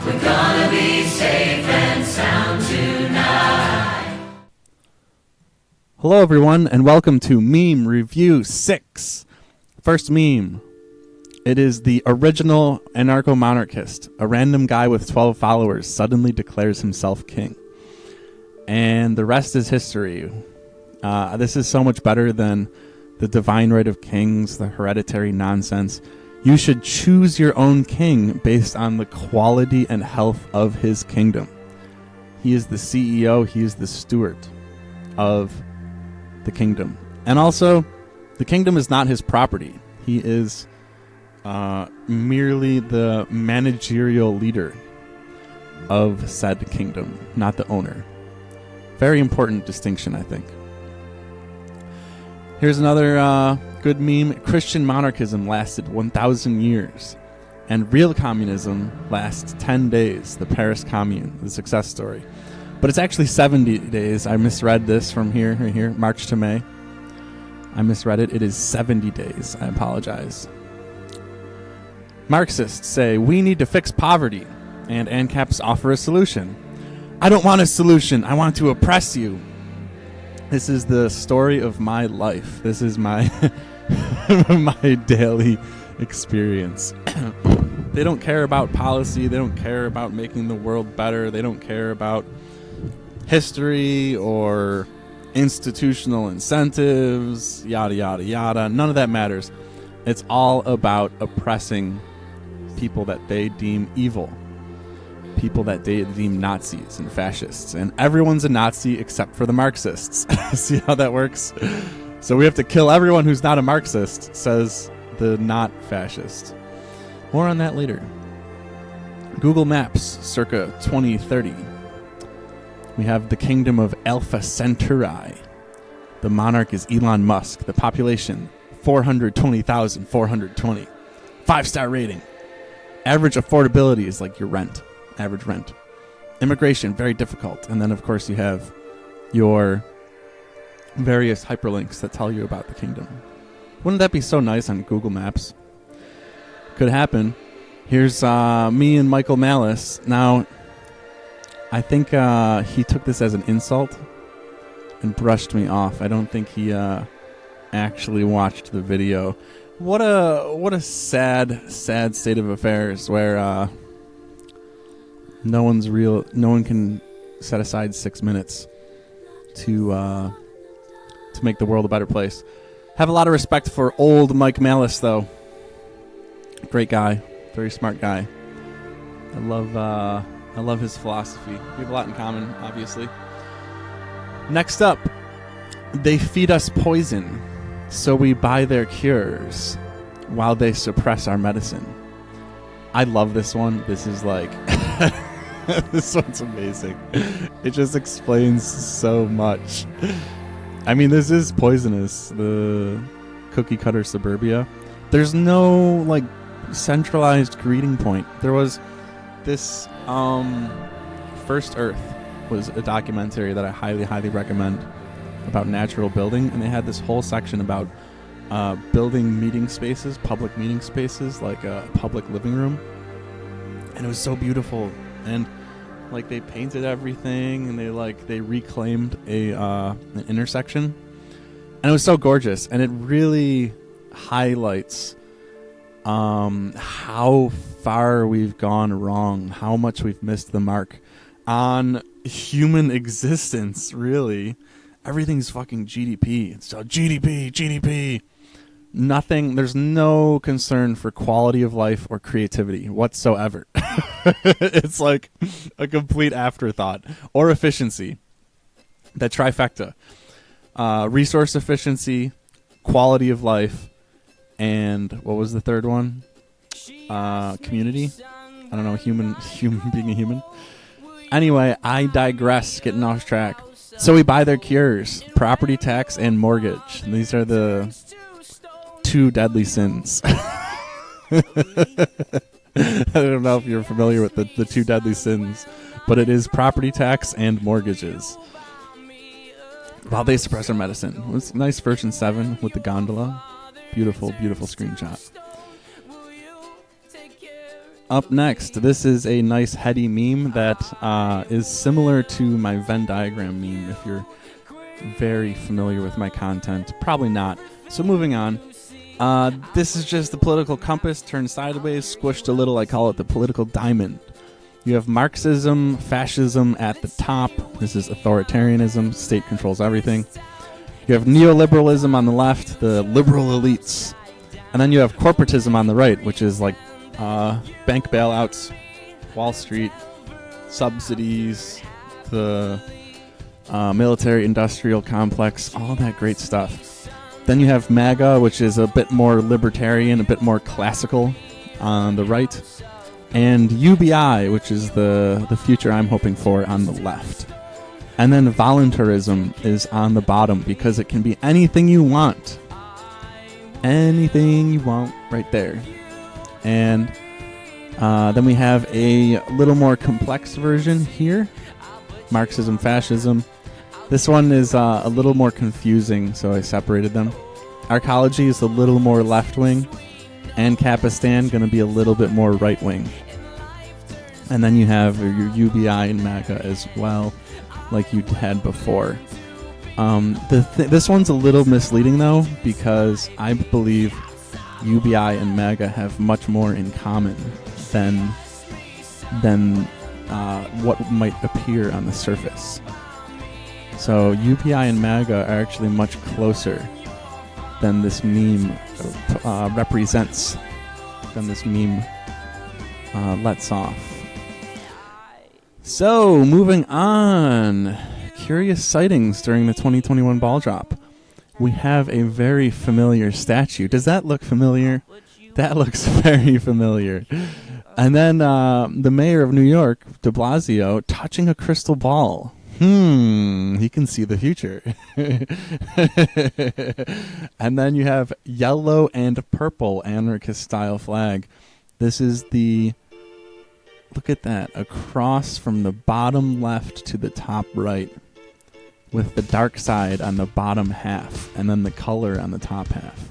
We're gonna be safe and sound tonight. Hello everyone, and welcome to Meme Review 6. First meme. It is the original anarcho-monarchist. A random guy with 12 followers suddenly declares himself king. And the rest is history. This is so much better than the divine right of kings, the hereditary nonsense. You should choose your own king based on the quality and health of his kingdom. He is the CEO, he is the steward of the kingdom. And also, the kingdom is not his property. He is merely the managerial leader of said kingdom, not the owner. Very important distinction, I think. Here's another good meme. Christian monarchism lasted 1,000 years, and real communism lasts 10 days. The Paris Commune, the success story. But it's actually 70 days. I misread this from here, right here, March to May. I misread it. It is 70 days. I apologize. Marxists say, we need to fix poverty, and ANCAPs offer a solution. I don't want a solution. I want to oppress you. This is the story of my life. This is my my daily experience. They don't care about policy. They don't care about making the world better. They don't care about history or institutional incentives, yada, yada, yada. None of that matters. It's all about oppressing people that they deem evil. People that they deem Nazis and fascists. And everyone's a Nazi except for the Marxists. See how that works? So we have to kill everyone who's not a Marxist, says the not fascist. More on that later. Google Maps, circa 2030. We have the kingdom of Alpha Centauri. The monarch is Elon Musk. The population, 420,420. 5-star rating. Average affordability is like your rent. Average rent. Immigration, very difficult. And then, of course, you have your various hyperlinks that tell you about the kingdom. Wouldn't that be so nice on Google Maps? Could happen. Here's me and Michael Malice. Now, I think he took this as an insult and brushed me off. I don't think he actually watched the video. What a sad state of affairs where no one can set aside 6 minutes to make the world a better place. Have a lot of respect for old Mike Malice, though. Great guy, very smart guy. I love his philosophy. We have a lot in common, obviously. Next up, they feed us poison, so we buy their cures while they suppress our medicine. I love this one. This is like... this one's amazing. It just explains so much. I mean, this is poisonous. The cookie cutter suburbia. There's no, like, centralized greeting point. There was this... First Earth was a documentary that I highly, highly recommend about natural building, and they had this whole section about building meeting spaces, public meeting spaces, like a public living room, and it was so beautiful. And like they painted everything, and they reclaimed an intersection, and it was so gorgeous. And it really highlights how far we've gone wrong, how much we've missed the mark on human existence. Really, everything's fucking GDP. It's all GDP. Nothing. There's no concern for quality of life or creativity whatsoever. It's like a complete afterthought. Or efficiency. That trifecta. Resource efficiency, quality of life, and what was the third one? Community? I don't know, human being a human. Anyway, I digress, getting off track. So we buy their cures, property tax and mortgage. And these are the 2 deadly sins. I don't know if you're familiar with the 2 deadly sins, but it is property tax and mortgages. While they suppress our medicine. It was nice version 7 with the gondola. Beautiful, beautiful screenshot. up next, this is a nice heady meme that is similar to my Venn diagram meme, if you're very familiar with my content. Probably not. So moving on. This is just the political compass turned sideways, squished a little. I call it the political diamond. You have Marxism, fascism at the top. This is authoritarianism. State controls everything. You have neoliberalism on the left, the liberal elites. And then you have corporatism on the right, which is like bank bailouts, Wall Street, subsidies, the military-industrial complex, all that great stuff. Then you have MAGA, which is a bit more libertarian, a bit more classical on the right. And UBI, which is the future I'm hoping for, on the left. And then voluntarism is on the bottom because it can be anything you want. Anything you want right there. And then we have a little more complex version here. Marxism, fascism. This one is a little more confusing, so I separated them. Arcology is a little more left-wing. And Capistan going to be a little bit more right-wing. And then you have your UBI and MAGA as well, like you had before. This one's a little misleading, though, because I believe UBI and MAGA have much more in common than what might appear on the surface. So UBI and MAGA are actually much closer than this meme represents, than this meme lets off. So, moving on. Curious sightings during the 2021 ball drop. We have a very familiar statue. Does that look familiar? That looks very familiar. And then the mayor of New York, de Blasio, touching a crystal ball. He can see the future. And then you have yellow and purple anarchist style flag. This is the... Look at that, across from the bottom left to the top right, with the dark side on the bottom half, and then the color on the top half.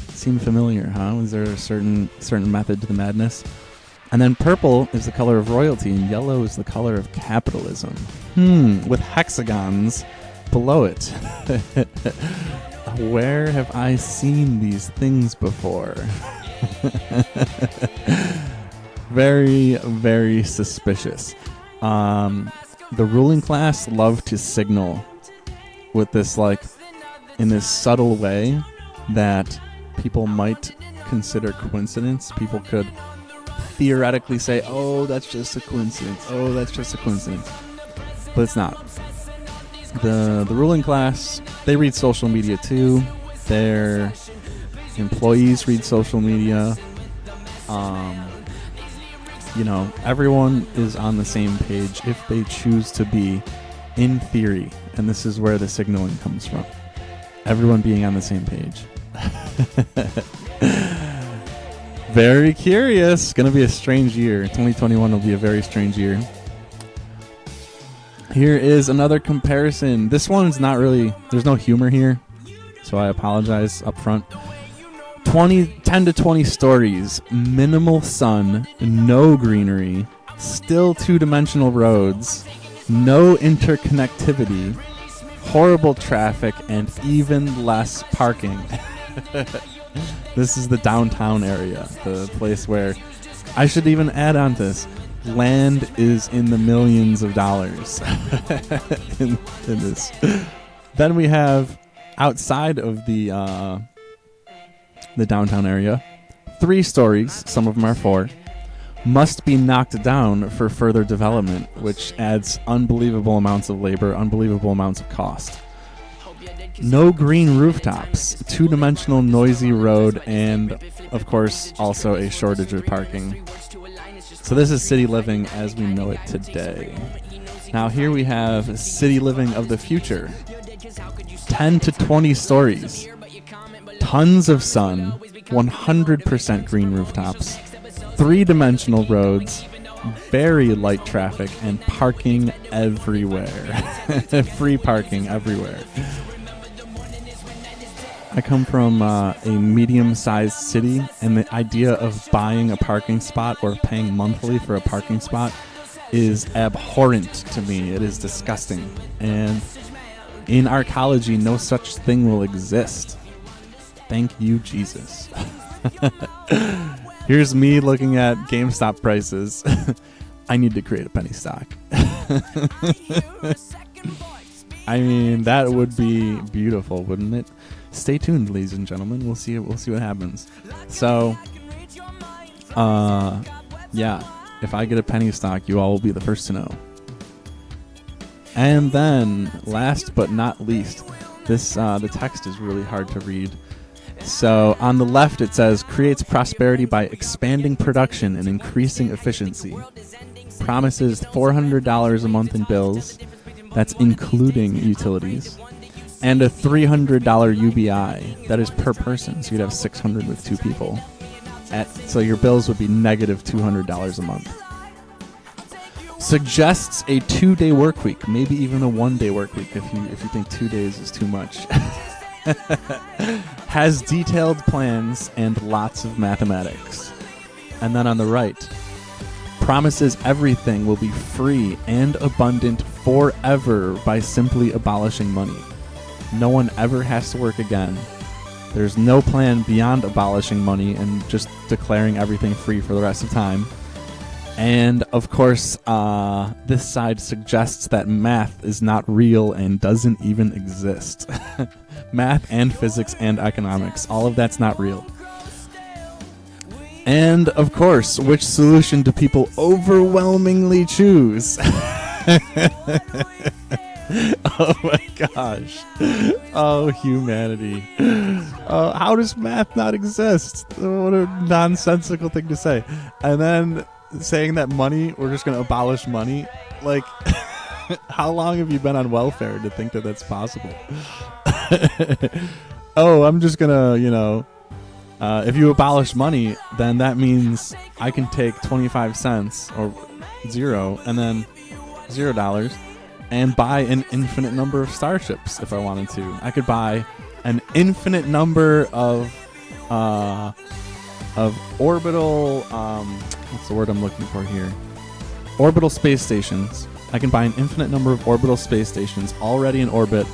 Seem familiar, huh? Was there a certain method to the madness? And then purple is the color of royalty, and yellow is the color of capitalism. With hexagons below it. Where have I seen these things before? Very, very suspicious. The ruling class love to signal with this, like, in this subtle way that people might consider coincidence. People could theoretically say, oh, that's just a coincidence. Oh, that's just a coincidence. But it's not. The ruling class, they read social media too. Their employees read social media. Everyone is on the same page if they choose to be, in theory. And this is where the signaling comes from. Everyone being on the same page. Very curious. Going to be a strange year. 2021 will be a very strange year. Here is another comparison. This one's not really... There's no humor here, so I apologize up front. 10 to 20 stories, minimal sun, no greenery, still two-dimensional roads, no interconnectivity, horrible traffic, and even less parking. This is the downtown area, the place where I should even add on this. Land is in the millions of dollars in this. Then we have outside of the downtown area, 3 stories, some of them are 4, must be knocked down for further development, which adds unbelievable amounts of labor, unbelievable amounts of cost. No green rooftops, two-dimensional noisy road, and, of course, also a shortage of parking. So this is city living as we know it today. Now here we have city living of the future. 10 to 20 stories. Tons of sun, 100% green rooftops, 3-dimensional roads, very light traffic, and parking everywhere. Free parking everywhere. I come from a medium-sized city, and the idea of buying a parking spot or paying monthly for a parking spot is abhorrent to me. It is disgusting. And in arcology, no such thing will exist. Thank you, Jesus. Here's me looking at GameStop prices. I need to create a penny stock. I mean, that would be beautiful, wouldn't it? Stay tuned, ladies and gentlemen. We'll see what happens. So, yeah. If I get a penny stock, you all will be the first to know. And then, last but not least, the text is really hard to read. So on the left it says, creates prosperity by expanding production and increasing efficiency. Promises $400 a month in bills. That's including utilities. And a $300 UBI. That is per person. So you'd have 600 with 2 people. So your bills would be negative $200 a month. Suggests a 2-day work week, maybe even a 1-day work week if you think 2 days is too much. Has detailed plans and lots of mathematics. And then on the right, promises everything will be free and abundant forever by simply abolishing money. No one ever has to work again. There's no plan beyond abolishing money and just declaring everything free for the rest of time. And, of course, this side suggests that math is not real and doesn't even exist. Math and physics and economics, all of that's not real. And, of course, which solution do people overwhelmingly choose? Oh my gosh. Oh, humanity. How does math not exist? What a nonsensical thing to say. And then saying that we're just going to abolish money. Like, how long have you been on welfare to think that that's possible? Oh, I'm just going to, if you abolish money, then that means I can take 25 cents or zero and then $0 and buy an infinite number of starships if I wanted to. I could buy an infinite number of orbital, what's the word I'm looking for here? Orbital space stations. I can buy an infinite number of orbital space stations already in orbit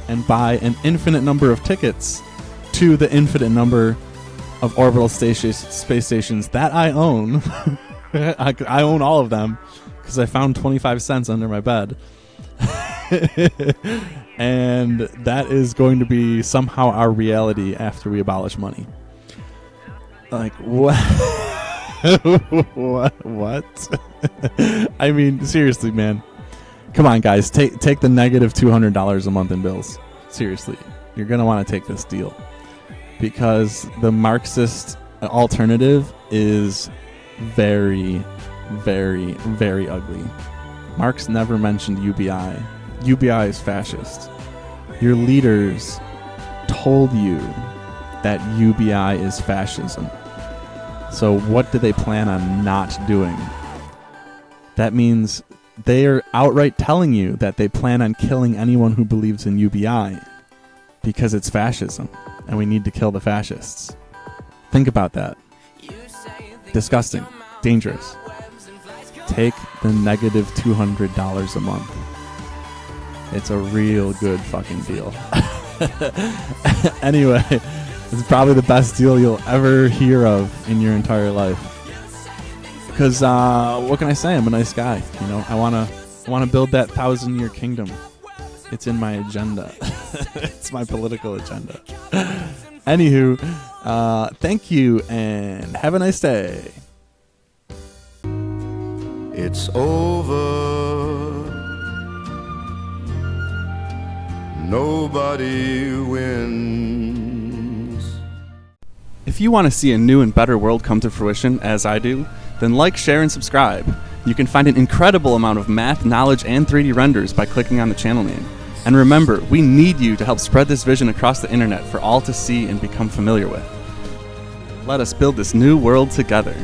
and buy an infinite number of tickets to the infinite number of orbital space stations that I own. I own all of them because I found 25 cents under my bed. And that is going to be somehow our reality after we abolish money. Like, what? What? I mean, seriously, man. Come on, guys. Take the negative $200 a month in bills. Seriously. You're going to want to take this deal. Because the Marxist alternative is very, very, very ugly. Marx never mentioned UBI. UBI is fascist. Your leaders told you that UBI is fascism. So what do they plan on not doing? That means they are outright telling you that they plan on killing anyone who believes in UBI because it's fascism and we need to kill the fascists. Think about that. Disgusting. Dangerous. Take the negative $200 a month. It's a real good fucking deal. Anyway, it's probably the best deal you'll ever hear of in your entire life. Because what can I say? I'm a nice guy. I wanna build that 1,000-year kingdom. It's in my agenda. It's my political agenda. Anywho, thank you and have a nice day. It's over. Nobody wins. If you want to see a new and better world come to fruition, as I do, then like, share, and subscribe. You can find an incredible amount of math, knowledge, and 3D renders by clicking on the channel name. And remember, we need you to help spread this vision across the internet for all to see and become familiar with. Let us build this new world together.